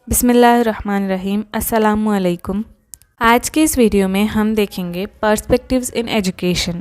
بسم اللہ الرحمن الرحیم، السلام علیکم۔ آج کے اس ویڈیو میں ہم دیکھیں گے پرسپیکٹیوز ان ایجوکیشن۔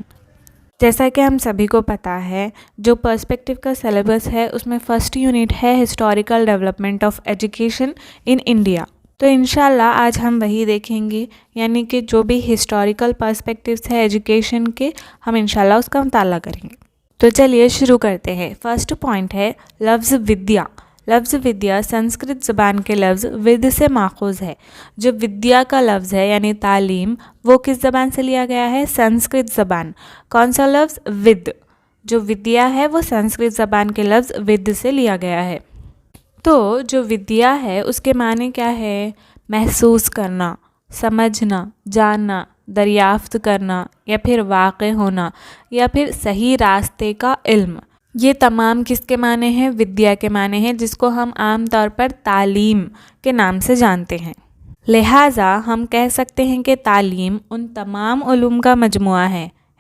جیسا کہ ہم سبھی کو پتہ ہے، جو پرسپیکٹیو کا سلیبس ہے اس میں فرسٹ یونٹ ہے historical development of education in India. تو انشاءاللہ آج ہم وہی دیکھیں گے، یعنی کہ جو بھی ہسٹوریکل پرسپیکٹیوز ہے ایجوکیشن کے، ہم انشاءاللہ اس کا مطالعہ کریں گے۔ تو چلیے شروع کرتے ہیں۔ فرسٹ پوائنٹ ہے لفظ ودیا۔ لفظ ودیا سنسکرت زبان کے لفظ ود سے ماخوذ ہے۔ جو ودیا کا لفظ ہے یعنی تعلیم، وہ کس زبان سے لیا گیا ہے؟ سنسکرت زبان۔ کون سا لفظ؟ ود۔ جو ودیا ہے وہ سنسکرت زبان کے لفظ ود سے لیا گیا ہے۔ تو جو ودیا ہے اس کے معنی کیا ہے؟ محسوس کرنا، سمجھنا، جاننا، دریافت کرنا، یا پھر واقع ہونا، یا پھر صحیح راستے کا علم۔ یہ تمام کس کے معنی ہیں؟ ودیا کے معنی ہیں، جس کو ہم عام طور پر تعلیم کے نام سے جانتے ہیں۔ لہٰذا ہم کہہ سکتے ہیں کہ تعلیم ان تمام علوم کا مجموعہ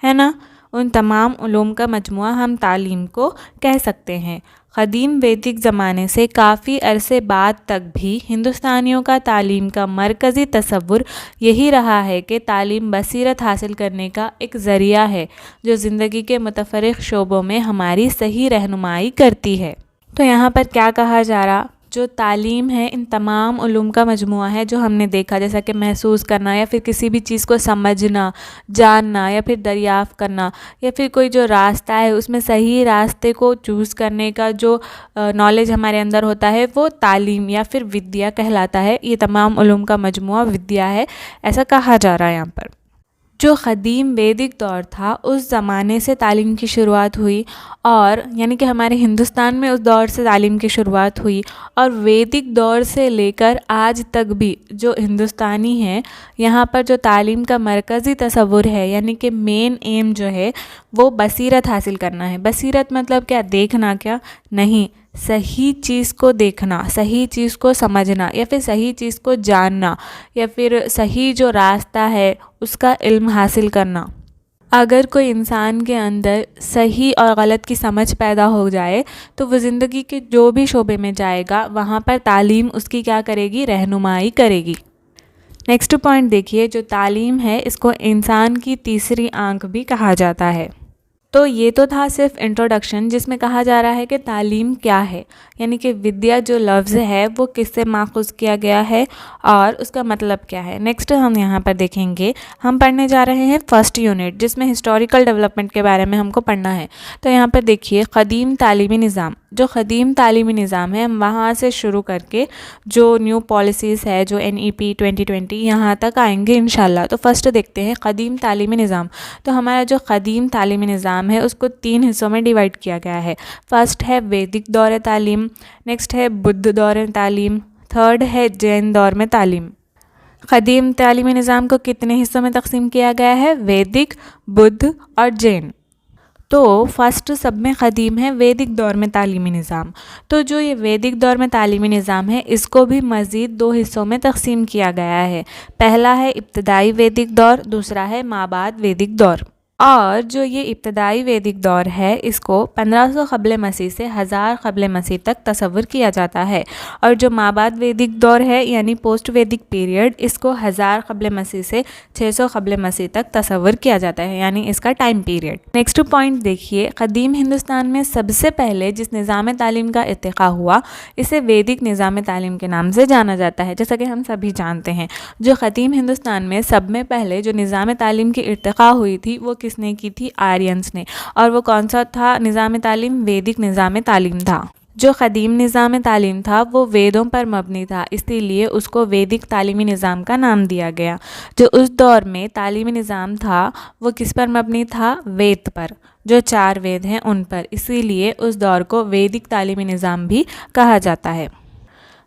ہے نا؟ ان تمام علوم کا مجموعہ ہم تعلیم کو کہہ سکتے ہیں۔ قدیم ویدک زمانے سے کافی عرصے بعد تک بھی ہندوستانیوں کا تعلیم کا مرکزی تصور یہی رہا ہے کہ تعلیم بصیرت حاصل کرنے کا ایک ذریعہ ہے جو زندگی کے متفرق شعبوں میں ہماری صحیح رہنمائی کرتی ہے۔ تو یہاں پر کیا کہا جا رہا؟ جو تعلیم ہے ان تمام علوم کا مجموعہ ہے، جو ہم نے دیکھا جیسا کہ محسوس کرنا، یا پھر کسی بھی چیز کو سمجھنا، جاننا، یا پھر دریافت کرنا، یا پھر کوئی جو راستہ ہے اس میں صحیح راستے کو چوز کرنے کا جو نالج ہمارے اندر ہوتا ہے، وہ تعلیم یا پھر ودیا کہلاتا ہے۔ یہ تمام علوم کا مجموعہ ودیا ہے، ایسا کہا جا رہا ہے یہاں پر۔ جو قدیم ویدک دور تھا اس زمانے سے تعلیم کی شروعات ہوئی، اور یعنی کہ ہمارے ہندوستان میں اس دور سے تعلیم کی شروعات ہوئی، اور ویدک دور سے لے کر آج تک بھی جو ہندوستانی ہیں یہاں پر جو تعلیم کا مرکزی تصور ہے، یعنی کہ مین ایم جو ہے وہ بصیرت حاصل کرنا ہے۔ بصیرت مطلب کیا؟ دیکھنا کیا؟ نہیں، صحیح چیز کو دیکھنا، صحیح چیز کو سمجھنا، یا پھر صحیح چیز کو جاننا، یا پھر صحیح جو راستہ ہے اس کا علم حاصل کرنا۔ اگر کوئی انسان کے اندر صحیح اور غلط کی سمجھ پیدا ہو جائے تو وہ زندگی کے جو بھی شعبے میں جائے گا وہاں پر تعلیم اس کی کیا کرے گی؟ رہنمائی کرے گی۔ نیکسٹ پوائنٹ دیکھیے، جو تعلیم ہے اس کو انسان کی تیسری آنکھ بھی کہا جاتا ہے۔ تو یہ تو تھا صرف انٹروڈکشن، جس میں کہا جا رہا ہے کہ تعلیم کیا ہے، یعنی کہ ودیا جو لفظ ہے وہ کس سے ماخوذ کیا گیا ہے اور اس کا مطلب کیا ہے۔ نیکسٹ ہم یہاں پر دیکھیں گے، ہم پڑھنے جا رہے ہیں فرسٹ یونٹ، جس میں ہسٹوریکل ڈیولپمنٹ کے بارے میں ہم کو پڑھنا ہے۔ تو یہاں پر دیکھیے قدیم تعلیمی نظام۔ جو قدیم تعلیمی نظام ہے ہم وہاں سے شروع کر کے جو نیو پالیسیز ہے، جو NEP 2020 یہاں تک آئیں گے انشاءاللہ۔ تو فرسٹ دیکھتے ہیں قدیم تعلیمی نظام۔ تو ہمارا جو قدیم تعلیمی نظام ہے اس کو 3 حصوں میں ڈیوائڈ کیا گیا ہے۔ فرسٹ ہے ویدک دور تعلیم، نیکسٹ ہے بدھ دور تعلیم، تھرڈ ہے جین دور میں تعلیم۔ قدیم تعلیمی نظام کو کتنے حصوں میں تقسیم کیا گیا ہے؟ ویدک، بدھ اور جین۔ تو فرسٹ سب میں قدیم ہے ویدک دور میں تعلیمی نظام۔ تو جو یہ ویدک دور میں تعلیمی نظام ہے اس کو بھی مزید 2 حصوں میں تقسیم کیا گیا ہے۔ پہلا ہے ابتدائی ویدک دور، دوسرا ہے مابعد ویدک دور۔ اور جو یہ ابتدائی ویدک دور ہے اس کو 1500 قبل مسیح سے 1000 قبل مسیح تک تصور کیا جاتا ہے، اور جو مابعد ویدک دور ہے یعنی پوسٹ ویدک پیریڈ، اس کو 1000 قبل مسیح سے 600 قبل مسیح تک تصور کیا جاتا ہے، یعنی اس کا ٹائم پیریڈ۔ نیکسٹ پوائنٹ دیکھیے، قدیم ہندوستان میں سب سے پہلے جس نظام تعلیم کا ارتقاء ہوا اسے ویدک نظام تعلیم کے نام سے جانا جاتا ہے، جیسا کہ ہم سبھی جانتے ہیں۔ جو قدیم ہندوستان میں سب میں پہلے جو نظام تعلیم کی ارتقاء ہوئی تھی وہ کس نے کی تھی؟ آرینس نے۔ اور وہ کون سا تھا نظام تعلیم؟ ویدک نظام تعلیم تھا۔ جو قدیم نظام تعلیم تھا وہ ویدوں پر مبنی تھا، اسی لیے اس کو ویدک تعلیمی نظام کا نام دیا گیا۔ جو اس دور میں تعلیمی نظام تھا وہ کس پر مبنی تھا؟ وید پر، جو 4 وید ہیں ان پر، اسی لیے اس دور کو ویدک تعلیمی نظام بھی کہا جاتا ہے۔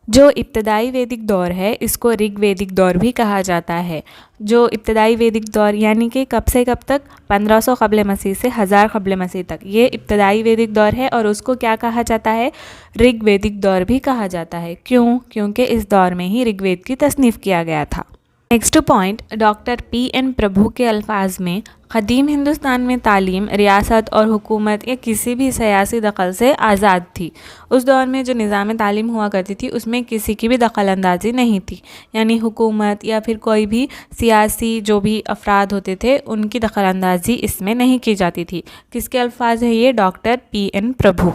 جو ابتدائی ویدک دور ہے اس کو رگ ویدک دور بھی کہا جاتا ہے۔ جو ابتدائی ویدک دور یعنی کہ کب سے کب تک؟ 1500 قبل مسیح سے 1000 قبل مسیح تک، یہ ابتدائی ویدک دور ہے، اور اس کو کیا کہا جاتا ہے؟ رگ ویدک دور بھی کہا جاتا ہے۔ کیوں؟ کیونکہ اس دور میں ہی رگ وید کی تصنیف کیا گیا تھا۔ نیکسٹ پوائنٹ ڈاکٹر پی این پربھو کے الفاظ میں قدیم ہندوستان میں تعلیم ریاست اور حکومت یا کسی بھی سیاسی دخل سے آزاد تھی۔ اس دور میں جو نظام تعلیم ہوا کرتی تھی اس میں کسی کی بھی دخل اندازی نہیں تھی، یعنی حکومت یا پھر کوئی بھی سیاسی جو بھی افراد ہوتے تھے ان کی دخل اندازی اس میں نہیں کی جاتی تھی۔ کس کے الفاظ ہیں یہ؟ ڈاکٹر پی این پربھو۔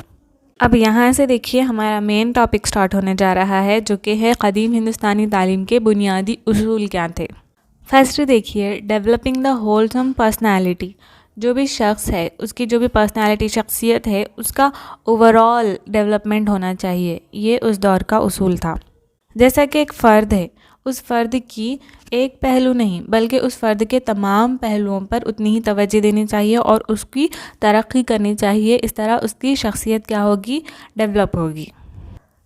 اب یہاں سے دیکھیے ہمارا مین ٹاپک سٹارٹ ہونے جا رہا ہے جو کہ ہے قدیم ہندوستانی تعلیم کے بنیادی اصول کیا تھے۔ فرسٹ دیکھیے ڈیولپنگ دا ہولسم پرسنالٹی، جو بھی شخص ہے اس کی جو بھی پرسنالٹی شخصیت ہے اس کا اوورآل ڈیولپمنٹ ہونا چاہیے، یہ اس دور کا اصول تھا۔ جیسا کہ ایک فرد ہے، اس فرد کی ایک پہلو نہیں بلکہ اس فرد کے تمام پہلوؤں پر اتنی ہی توجہ دینی چاہیے اور اس کی ترقی کرنی چاہیے، اس طرح اس کی شخصیت کیا ہوگی؟ ڈیولپ ہوگی۔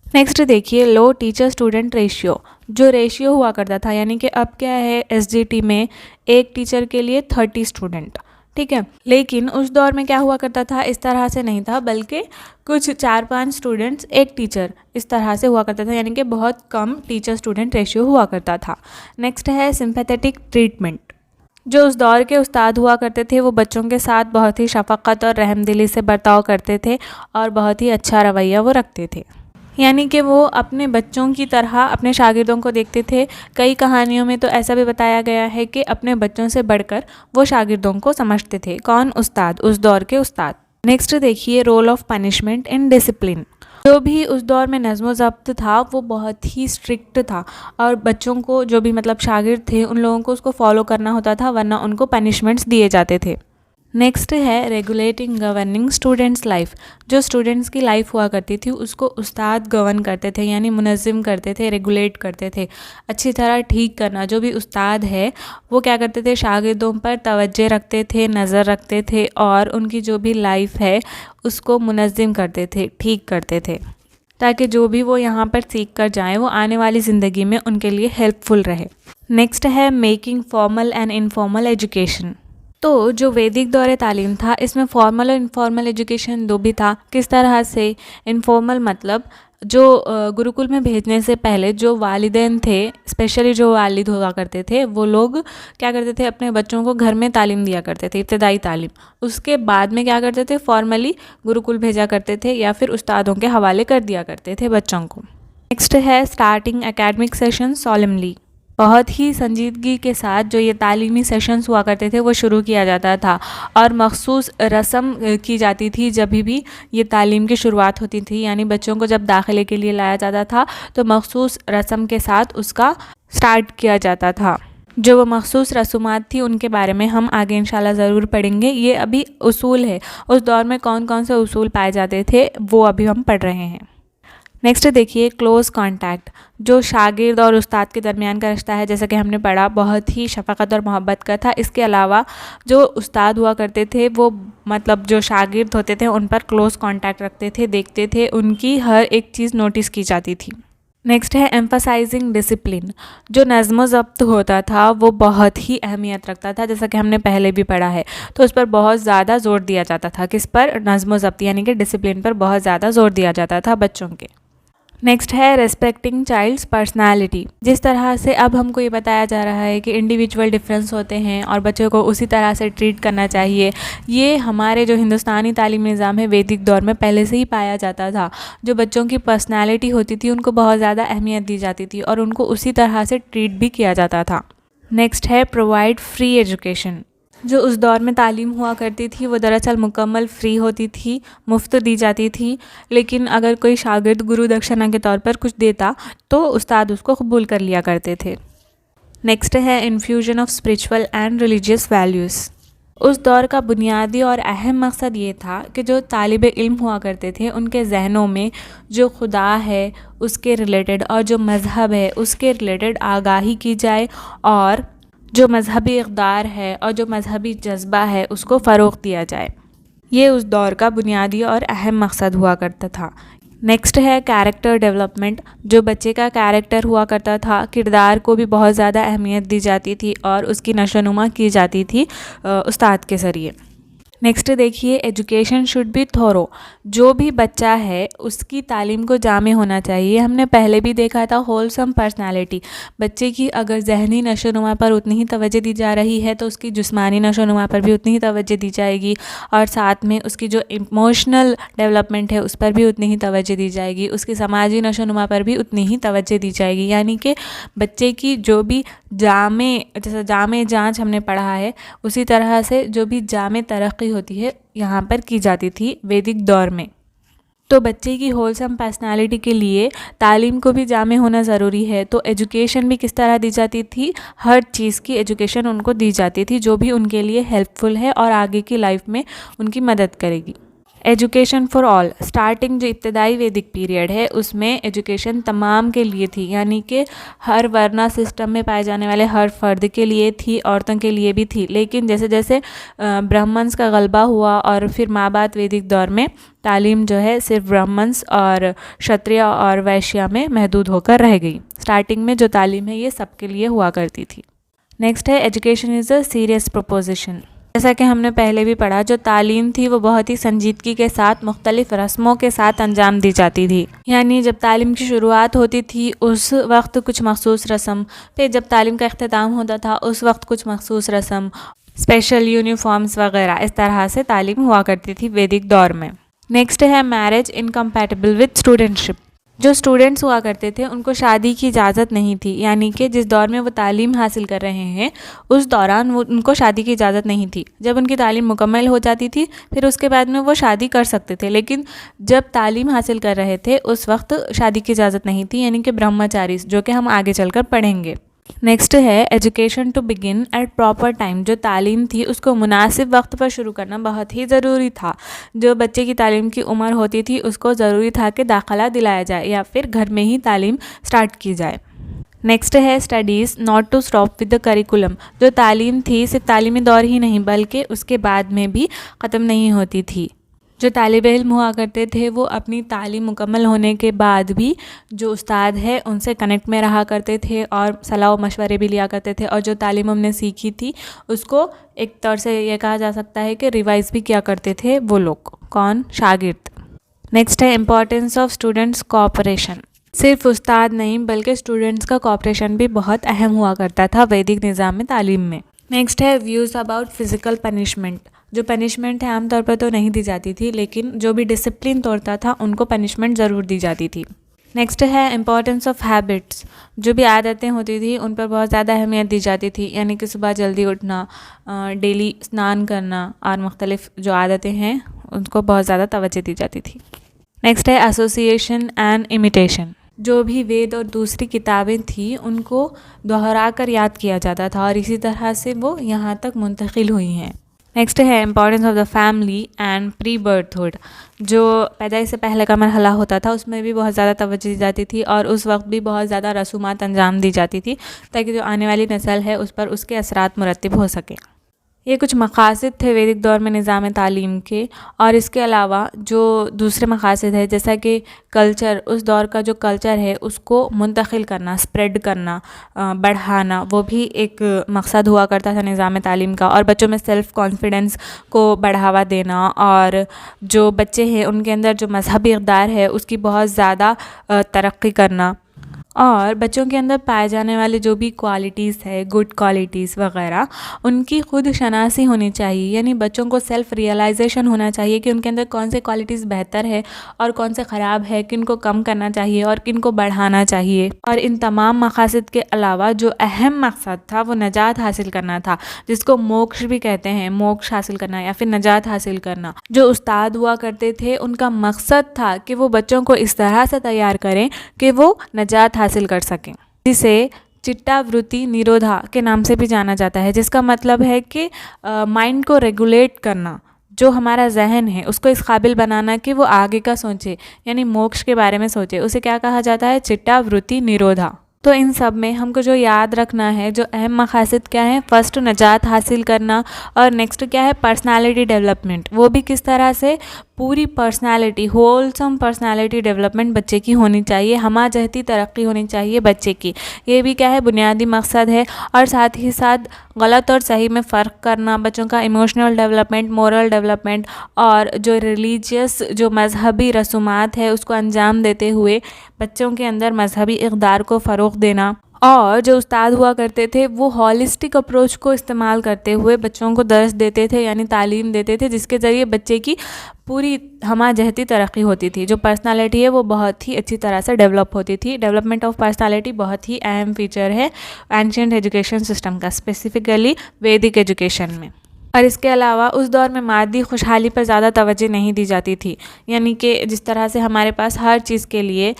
نیکسٹ دیکھیے لو ٹیچر اسٹوڈنٹ ریشیو، جو ریشیو ہوا کرتا تھا، یعنی کہ اب کیا ہے ایس جی ٹی میں ایک ٹیچر کے لیے 30 اسٹوڈنٹ، ٹھیک ہے، لیکن اس دور میں کیا ہوا کرتا تھا؟ اس طرح سے نہیں تھا بلکہ کچھ 4-5 اسٹوڈنٹس ایک ٹیچر، اس طرح سے ہوا کرتا تھا، یعنی کہ بہت کم ٹیچر اسٹوڈنٹ ریشیو ہوا کرتا تھا۔ نیکسٹ ہے سمپیتھیٹک ٹریٹمنٹ، جو اس دور کے استاد ہوا کرتے تھے وہ بچوں کے ساتھ بہت ہی شفقت اور رحم دلی سے برتاؤ کرتے تھے اور بہت ہی اچھا رویہ وہ رکھتے تھے، یعنی کہ وہ اپنے بچوں کی طرح اپنے شاگردوں کو دیکھتے تھے۔ کئی کہانیوں میں تو ایسا بھی بتایا گیا ہے کہ اپنے بچوں سے بڑھ کر وہ شاگردوں کو سمجھتے تھے۔ کون؟ استاد، اس دور کے استاد۔ نیکسٹ دیکھیے role of punishment in discipline, جو بھی اس دور میں نظم و ضبط تھا وہ بہت ہی اسٹرکٹ تھا اور بچوں کو جو بھی مطلب شاگرد تھے ان لوگوں کو اس کو فالو کرنا ہوتا تھا ورنہ ان کو پنشمنٹس دیے جاتے تھے۔ نیکسٹ ہے ریگولیٹنگ گورننگ اسٹوڈنٹس لائف، جو اسٹوڈنٹس کی لائف ہوا کرتی تھی اس کو استاد گورن کرتے تھے، یعنی منظم کرتے تھے، ریگولیٹ کرتے تھے، اچھی طرح ٹھیک کرنا۔ جو بھی استاد ہے وہ کیا کرتے تھے؟ شاگردوں پر توجہ رکھتے تھے، نظر رکھتے تھے اور ان کی جو بھی لائف ہے اس کو منظم کرتے تھے، ٹھیک کرتے تھے، تاکہ جو بھی وہ یہاں پر سیکھ کر جائیں وہ آنے والی زندگی میں ان کے لیے ہیلپ فل رہے۔ نیکسٹ ہے making formal and informal education, تو جو ویدک دور تعلیم تھا اس میں فارمل اور انفارمل ایجوکیشن دو بھی تھا۔ کس طرح سے؟ انفارمل مطلب جو گروکل میں بھیجنے سے پہلے جو والدین تھے، اسپیشلی جو والد ہوا کرتے تھے، وہ لوگ کیا کرتے تھے؟ اپنے بچوں کو گھر میں تعلیم دیا کرتے تھے، ابتدائی تعلیم۔ اس کے بعد میں کیا کرتے تھے؟ فارملی گروکل بھیجا کرتے تھے یا پھر استادوں کے حوالے کر دیا کرتے تھے بچوں کو۔ نیکسٹ ہے اسٹارٹنگ اکیڈمک سیشن سولمنلی، بہت ہی سنجیدگی کے ساتھ جو یہ تعلیمی سیشنز ہوا کرتے تھے وہ شروع کیا جاتا تھا اور مخصوص رسم کی جاتی تھی جب بھی یہ تعلیم کی شروعات ہوتی تھی، یعنی بچوں کو جب داخلے کے لیے لایا جاتا تھا تو مخصوص رسم کے ساتھ اس کا سٹارٹ کیا جاتا تھا۔ جو وہ مخصوص رسومات تھی ان کے بارے میں ہم آگے انشاءاللہ ضرور پڑھیں گے، یہ ابھی اصول ہے، اس دور میں کون کون سے اصول پائے جاتے تھے وہ ابھی ہم پڑھ رہے ہیں۔ نیکسٹ دیکھیے کلوز کانٹیکٹ، جو شاگرد اور استاد کے درمیان کا رشتہ ہے، جیسا کہ ہم نے پڑھا بہت ہی شفقت اور محبت کا تھا۔ اس کے علاوہ جو استاد ہوا کرتے تھے وہ مطلب جو شاگرد ہوتے تھے ان پر کلوز کانٹیکٹ رکھتے تھے، دیکھتے تھے، ان کی ہر ایک چیز نوٹس کی جاتی تھی۔ نیکسٹ ہے ایمفسائزنگ ڈسپلن، جو نظم و ضبط ہوتا تھا وہ بہت ہی اہمیت رکھتا تھا، جیسا کہ ہم نے پہلے بھی پڑھا ہے، تو اس پر بہت زیادہ زور دیا جاتا تھا۔ کس پر؟ نظم و ضبط یعنی کہ ڈسپلن پر بہت زیادہ زور دیا جاتا تھا بچوں کے۔ نیکسٹ ہے ریسپیکٹنگ چائلڈس پرسنالٹی، جس طرح سے اب ہم کو یہ بتایا جا رہا ہے کہ انڈیویجول ڈفرینس ہوتے ہیں اور بچوں کو اسی طرح سے ٹریٹ کرنا چاہیے، یہ ہمارے جو ہندوستانی تعلیمی نظام ہے ویدک دور میں پہلے سے ہی پایا جاتا تھا۔ جو بچوں کی پرسنالٹی ہوتی تھی ان کو بہت زیادہ اہمیت دی جاتی تھی اور ان کو اسی طرح سے ٹریٹ بھی کیا جاتا تھا۔ نیکسٹ ہے پرووائڈ فری ایجوکیشن، جو اس دور میں تعلیم ہوا کرتی تھی وہ دراصل مکمل فری ہوتی تھی، مفت دی جاتی تھی، لیکن اگر کوئی شاگرد گرو دکشنا کے طور پر کچھ دیتا تو استاد اس کو قبول کر لیا کرتے تھے۔ نیکسٹ ہے infusion of spiritual and religious values, اس دور کا بنیادی اور اہم مقصد یہ تھا کہ جو طالب علم ہوا کرتے تھے ان کے ذہنوں میں جو خدا ہے اس کے ریلیٹڈ اور جو مذہب ہے اس کے ریلیٹڈ آگاہی کی جائے اور جو مذہبی اقدار ہے اور جو مذہبی جذبہ ہے اس کو فروغ دیا جائے۔ یہ اس دور کا بنیادی اور اہم مقصد ہوا کرتا تھا۔ نیکسٹ ہے کیریکٹر ڈیولپمنٹ، جو بچے کا کیریکٹر ہوا کرتا تھا، کردار کو بھی بہت زیادہ اہمیت دی جاتی تھی اور اس کی نشو و نما کی جاتی تھی استاد کے ذریعے۔ نیکسٹ دیکھیے ایجوکیشن شوڈ بی تھورو. جو بھی بچہ ہے اس کی تعلیم کو جامع ہونا چاہیے. ہم نے پہلے بھی دیکھا تھا ہولسم پرسنالٹی. بچے کی اگر ذہنی نشو و نما پر اتنی ہی توجہ دی جا رہی ہے تو اس کی جسمانی نشو و نما پر بھی اتنی ہی توجہ دی جائے گی, اور ساتھ میں اس کی جو ایموشنل ڈیولپمنٹ ہے اس پر بھی اتنی ہی توجہ دی جائے گی, اس کی سماجی نشو و نما پر بھی اتنی ہی توجہ دی جائے گی. یعنی کہ بچے کی جو بھی جیسے جامع جانچ ہم نے پڑھا ہے اسی طرح سے جو بھی جامع ترقی ہوتی ہے یہاں پر کی جاتی تھی ویدک دور میں. تو بچے کی ہولسم پرسنالٹی کے لیے تعلیم کو بھی جامع ہونا ضروری ہے. تو ایجوکیشن بھی کس طرح دی جاتی تھی, ہر چیز کی ایجوکیشن ان کو دی جاتی تھی جو بھی ان کے لیے ہیلپ فل ہے اور آگے کی لائف میں ان کی مدد کرے گی. Education for all. اسٹارٹنگ جو ابتدائی ویدک پیریڈ ہے اس میں ایجوکیشن تمام کے لیے تھی, یعنی کہ ہر ورنا سسٹم میں پائے جانے والے ہر فرد کے لیے تھی, عورتوں کے لیے بھی تھی. لیکن جیسے جیسے برہمنس کا غلبہ ہوا اور پھر مابعد ویدک دور میں تعلیم جو ہے صرف برہمنس اور شتریہ اور ویشیا میں محدود ہو کر رہ گئی. اسٹارٹنگ میں جو تعلیم ہے یہ سب کے لیے ہوا کرتی تھی. نیکسٹ ہے education is a serious proposition. جیسا کہ ہم نے پہلے بھی پڑھا, جو تعلیم تھی وہ بہت ہی سنجیدگی کے ساتھ مختلف رسموں کے ساتھ انجام دی جاتی تھی. یعنی جب تعلیم کی شروعات ہوتی تھی اس وقت کچھ مخصوص رسم, پھر جب تعلیم کا اختتام ہوتا تھا اس وقت کچھ مخصوص رسم, اسپیشل یونیفارمز وغیرہ, اس طرح سے تعلیم ہوا کرتی تھی ویدک دور میں. نیکسٹ ہے میرج انکمپیٹیبل وتھ اسٹوڈنٹشپ. جو اسٹوڈنٹس ہوا کرتے تھے ان کو شادی کی اجازت نہیں تھی, یعنی کہ جس دور میں وہ تعلیم حاصل کر رہے ہیں اس دوران ان کو شادی کی اجازت نہیں تھی. جب ان کی تعلیم مکمل ہو جاتی تھی پھر اس کے بعد میں وہ شادی کر سکتے تھے, لیکن جب تعلیم حاصل کر رہے تھے اس وقت شادی کی اجازت نہیں تھی, یعنی کہ برہمچاری, جو کہ ہم آگے چل کر پڑھیں گے. نیکسٹ ہے education to begin at proper time. جو تعلیم تھی اس کو مناسب وقت پر شروع کرنا بہت ہی ضروری تھا. جو بچے کی تعلیم کی عمر ہوتی تھی اس کو ضروری تھا کہ داخلہ دلایا جائے یا پھر گھر میں ہی تعلیم سٹارٹ کی جائے. نیکسٹ ہے studies not to stop with the curriculum. جو تعلیم تھی صرف تعلیمی دور ہی نہیں بلکہ اس کے بعد میں بھی ختم نہیں ہوتی تھی. جو طالب علم ہوا کرتے تھے وہ اپنی تعلیم مکمل ہونے کے بعد بھی جو استاد ہے ان سے کنیکٹ میں رہا کرتے تھے اور صلاح و مشورے بھی لیا کرتے تھے, اور جو تعلیم ہم نے سیکھی تھی اس کو ایک طور سے یہ کہا جا سکتا ہے کہ ریوائز بھی کیا کرتے تھے وہ لوگ, کون, شاگرد. نیکسٹ ہے امپورٹنس آف اسٹوڈنٹس کوآپریشن. صرف استاد نہیں بلکہ اسٹوڈنٹس کا کوآپریشن بھی بہت اہم ہوا کرتا تھا ویدک نظام تعلیم میں. نیکسٹ ہے ویوز اباؤٹ فزیکل پنشمنٹ. جو پنشمنٹ ہے عام طور پر تو نہیں دی جاتی تھی, لیکن جو بھی ڈسپلن توڑتا تھا ان کو پنشمنٹ ضرور دی جاتی تھی. نیکسٹ ہے امپورٹنس آف ہیبٹس. جو بھی عادتیں ہوتی تھیں ان پر بہت زیادہ اہمیت دی جاتی تھی, یعنی کہ صبح جلدی اٹھنا, ڈیلی اسنان کرنا اور مختلف جو عادتیں ہیں ان کو بہت زیادہ توجہ دی جاتی تھی. نیکسٹ ہے ایسوسیشن اینڈ امیٹیشن. جو بھی وید اور دوسری کتابیں تھیں ان کو دہرا کر یاد کیا جاتا تھا اور اسی طرح سے وہ یہاں تک منتقل ہوئی ہیں. نیکسٹ ہے importance of the family and pre birth hood. جو پیدائش سے پہلے کا مرحلہ ہوتا تھا اس میں بھی بہت زیادہ توجہ دی جاتی تھی اور اس وقت بھی بہت زیادہ رسومات انجام دی جاتی تھی تاکہ جو آنے والی نسل ہے اس پر اس کے اثرات مرتب ہو سکیں. یہ کچھ مقاصد تھے ویدک دور میں نظام تعلیم کے, اور اس کے علاوہ جو دوسرے مقاصد ہے جیسا کہ کلچر, اس دور کا جو کلچر ہے اس کو منتقل کرنا, اسپریڈ کرنا, بڑھانا, وہ بھی ایک مقصد ہوا کرتا تھا نظام تعلیم کا. اور بچوں میں سیلف کانفیڈنس کو بڑھاوا دینا, اور جو بچے ہیں ان کے اندر جو مذہبی اقدار ہے اس کی بہت زیادہ ترقی کرنا, اور بچوں کے اندر پائے جانے والے جو بھی کوالٹیز ہے, گڈ کوالٹیز وغیرہ, ان کی خود شناسی ہونی چاہیے. یعنی بچوں کو سیلف ریئلائزیشن ہونا چاہیے کہ ان کے اندر کون سے کوالٹیز بہتر ہے اور کون سے خراب ہے, کن کو کم کرنا چاہیے اور کن کو بڑھانا چاہیے. اور ان تمام مقاصد کے علاوہ جو اہم مقصد تھا وہ نجات حاصل کرنا تھا, جس کو موکش بھی کہتے ہیں, موکش حاصل کرنا یا پھر نجات حاصل کرنا. جو استاد ہوا کرتے تھے ان کا مقصد تھا کہ وہ بچوں کو اس طرح سے تیار کریں کہ وہ نجات حاصل کر سکیں, جسے چٹا وروتی نیرودھا کے نام سے بھی جانا جاتا ہے, جس کا مطلب ہے کہ مائنڈ کو ریگولیٹ کرنا. جو ہمارا ذہن ہے اس کو اس قابل بنانا کہ وہ آگے کا سوچے, یعنی موکش کے بارے میں سوچے. اسے کیا کہا جاتا ہے, چٹا وروتی نیرودھا. تو ان سب میں ہم کو جو یاد رکھنا ہے, جو اہم مقاصد کیا ہیں, فرسٹ نجات حاصل کرنا, اور نیکسٹ کیا ہے, پرسنالٹی ڈیولپمنٹ. وہ بھی کس طرح سے, پوری پرسنالٹی, ہولسم پرسنالٹی ڈیولپمنٹ بچے کی ہونی چاہیے, ہمہ جہتی ترقی ہونی چاہیے بچے کی. یہ بھی کیا ہے, بنیادی مقصد ہے. اور ساتھ ہی ساتھ غلط اور صحیح میں فرق کرنا، بچوں کا ایموشنل ڈیولپمنٹ، مورل ڈیولپمنٹ اور جو ریلیجیس جو مذہبی رسومات ہے اس کو انجام دیتے ہوئے بچوں کے اندر مذہبی اقدار کو فروغ دینا، اور جو استاد ہوا کرتے تھے وہ ہالسٹک اپروچ کو استعمال کرتے ہوئے بچوں کو درس دیتے تھے، یعنی تعلیم دیتے تھے، جس کے ذریعے بچے کی پوری ہمہ جہتی ترقی ہوتی تھی۔ جو پرسنالٹی ہے وہ بہت ہی اچھی طرح سے ڈیولپ ہوتی تھی۔ ڈیولپمنٹ آف پرسنالٹی بہت ہی اہم فیچر ہے اینشینٹ ایجوکیشن سسٹم کا، اسپیسیفکلی ویدک ایجوکیشن میں۔ اور اس کے علاوہ اس دور میں مادی خوشحالی پر زیادہ توجہ نہیں دی جاتی تھی، یعنی کہ جس طرح سے ہمارے پاس ہر چیز کے لیے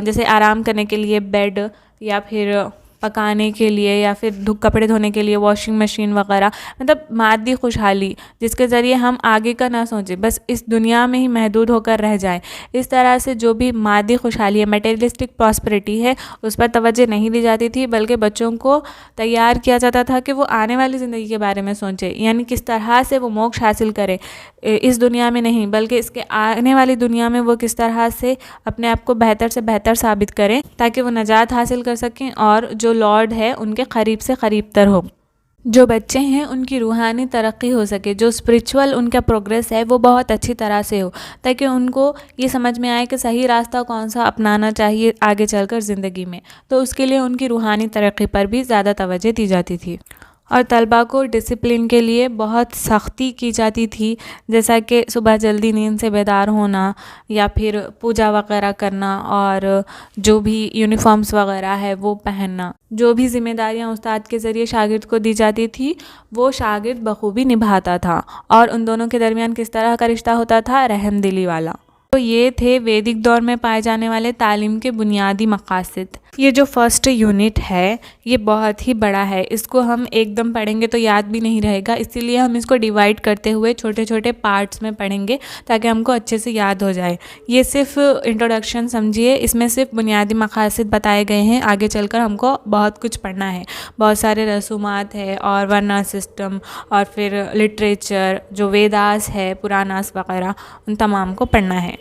جیسے آرام کرنے کے لیے بیڈ، یا پھر پکانے کے لیے، یا پھر کپڑے دھونے کے لیے واشنگ مشین وغیرہ، مطلب مادی خوشحالی جس کے ذریعے ہم آگے کا نہ سوچیں، بس اس دنیا میں ہی محدود ہو کر رہ جائیں، اس طرح سے جو بھی مادی خوشحالی ہے، میٹیریلسٹک پراسپریٹی ہے، اس پر توجہ نہیں دی جاتی تھی، بلکہ بچوں کو تیار کیا جاتا تھا کہ وہ آنے والی زندگی کے بارے میں سوچے، یعنی کس طرح سے وہ موکش حاصل کرے، اس دنیا میں نہیں بلکہ اس کے آنے والی دنیا میں وہ کس طرح سے اپنے آپ کو بہتر سے بہتر ثابت کریں تاکہ وہ نجات حاصل کر سکیں اور جو لارڈ ہے ان کے قریب سے قریب تر ہو۔ جو بچے ہیں ان کی روحانی ترقی ہو سکے، جو اسپریچول ان کا پروگریس ہے وہ بہت اچھی طرح سے ہو، تاکہ ان کو یہ سمجھ میں آئے کہ صحیح راستہ کون سا اپنانا چاہیے آگے چل کر زندگی میں، تو اس کے لیے ان کی روحانی ترقی پر بھی زیادہ توجہ دی جاتی تھی۔ اور طلباء کو ڈسپلن کے لیے بہت سختی کی جاتی تھی، جیسا کہ صبح جلدی نیند سے بیدار ہونا، یا پھر پوجا وغیرہ کرنا، اور جو بھی یونیفارمز وغیرہ ہے وہ پہننا۔ جو بھی ذمہ داریاں استاد کے ذریعے شاگرد کو دی جاتی تھی وہ شاگرد بخوبی نبھاتا تھا، اور ان دونوں کے درمیان کس طرح کا رشتہ ہوتا تھا، رحم دلی والا۔ تو یہ تھے ویدک دور میں پائے جانے والے تعلیم کے بنیادی مقاصد۔ یہ جو فرسٹ یونٹ ہے یہ بہت ہی بڑا ہے، اس کو ہم ایک دم پڑھیں گے تو یاد بھی نہیں رہے گا، اسی لیے ہم اس کو ڈیوائڈ کرتے ہوئے چھوٹے چھوٹے پارٹس میں پڑھیں گے تاکہ ہم کو اچھے سے یاد ہو جائے۔ یہ صرف انٹروڈکشن سمجھیے، اس میں صرف بنیادی مقاصد بتائے گئے ہیں، آگے چل کر ہم کو بہت کچھ پڑھنا ہے، بہت سارے رسومات ہے اور ورنا سسٹم، اور پھر لٹریچر جو ویداس ہے، پراناس وغیرہ، ان تمام کو پڑھنا ہے۔